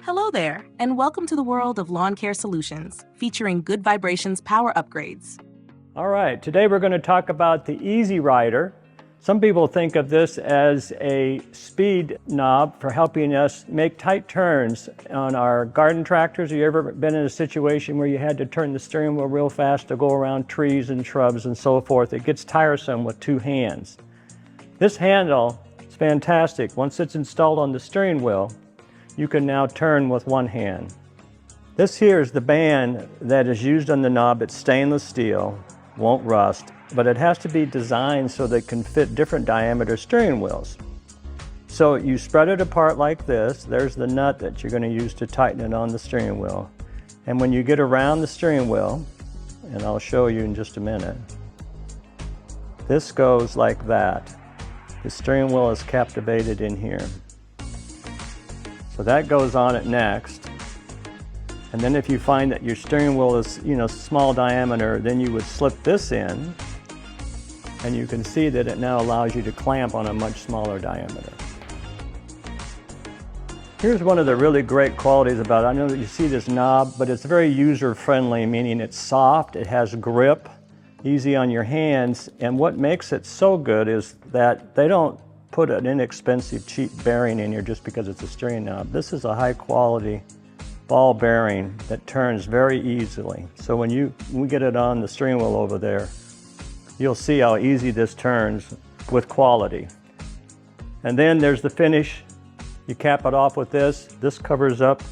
Hello there, and welcome to the world of lawn care solutions, featuring Good Vibrations power upgrades. All right, today we're going to talk about the Easy Rider. Some people think of this as a speed knob for helping us make tight turns on our garden tractors. Have you ever been in a situation where you had to turn the steering wheel real fast to go around trees and shrubs and so forth? It gets tiresome with two hands. This handle is fantastic. Once it's installed on the steering wheel, you can now turn with one hand. This here is the band that is used on the knob. It's stainless steel, won't rust, but it has to be designed so that it can fit different diameter steering wheels. So you spread it apart like this. There's the nut that you're going to use to tighten it on the steering wheel. And when you get around the steering wheel, and I'll show you in just a minute, this goes like that. The steering wheel is captivated in here. So that goes on it next. And then if you find that your steering wheel is, small diameter, then you would slip this in, and you can see that it now allows you to clamp on a much smaller diameter. Here's one of the really great qualities about it. I know that you see this knob, but it's very user-friendly, meaning it's soft, it has grip, easy on your hands, and what makes it so good is that they don't put an inexpensive, cheap bearing in here just because it's a steering knob. This is a high-quality ball bearing that turns very easily. So when we get it on the steering wheel over there, you'll see how easy this turns with quality. And then there's the finish. You cap it off with this. This covers up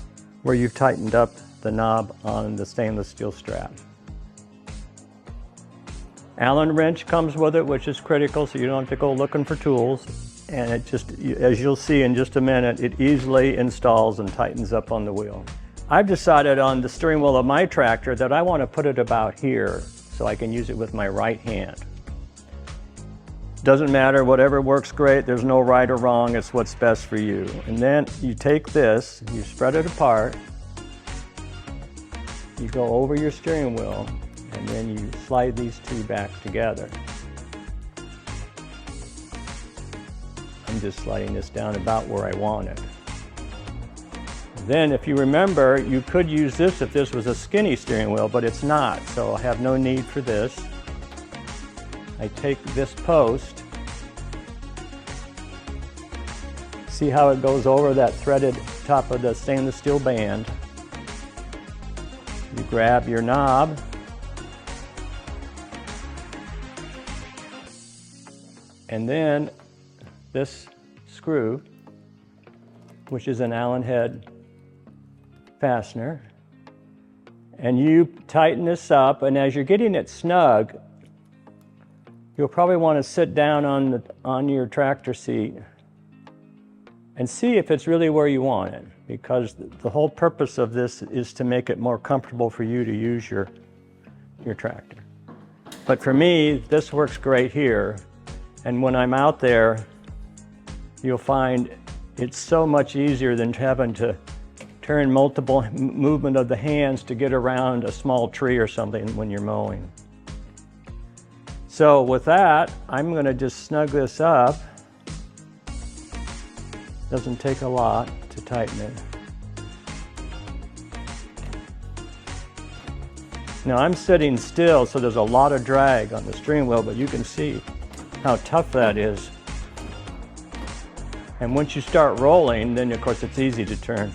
where you've tightened up the knob on the stainless steel strap. Allen wrench comes with it, which is critical, so you don't have to go looking for tools. And it just, as you'll see in just a minute, it easily installs and tightens up on the wheel. I've decided on the steering wheel of my tractor that I want to put it about here so I can use it with my right hand. Doesn't matter, whatever works great, there's no right or wrong, it's what's best for you. And then you take this, you spread it apart, you go over your steering wheel, and then you slide these two back together. I'm just sliding this down about where I want it. Then if you remember, you could use this if this was a skinny steering wheel, but it's not, so I have no need for this. I take this post, see how it goes over that threaded top of the stainless steel band. You grab your knob, and then this screw, which is an Allen head fastener, and you tighten this up, and as you're getting it snug, you'll probably want to sit down on your tractor seat and see if it's really where you want it, because the whole purpose of this is to make it more comfortable for you to use your tractor. But for me, this works great here, and when I'm out there, you'll find it's so much easier than having to turn multiple movement of the hands to get around a small tree or something when you're mowing. So with that, I'm going to just snug this up. Doesn't take a lot to tighten it. Now I'm sitting still, so there's a lot of drag on the steering wheel, but you can see how tough that is. And once you start rolling, then of course it's easy to turn.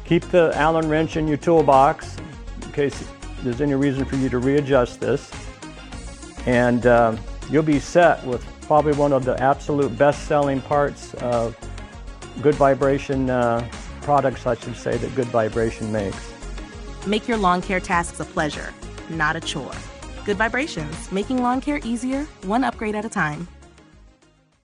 Keep the Allen wrench in your toolbox in case there's any reason for you to readjust this. And you'll be set with probably one of the absolute best-selling parts of Good Vibration products, I should say, that Good Vibration makes. Make your lawn care tasks a pleasure, not a chore. Good Vibrations, making lawn care easier, one upgrade at a time.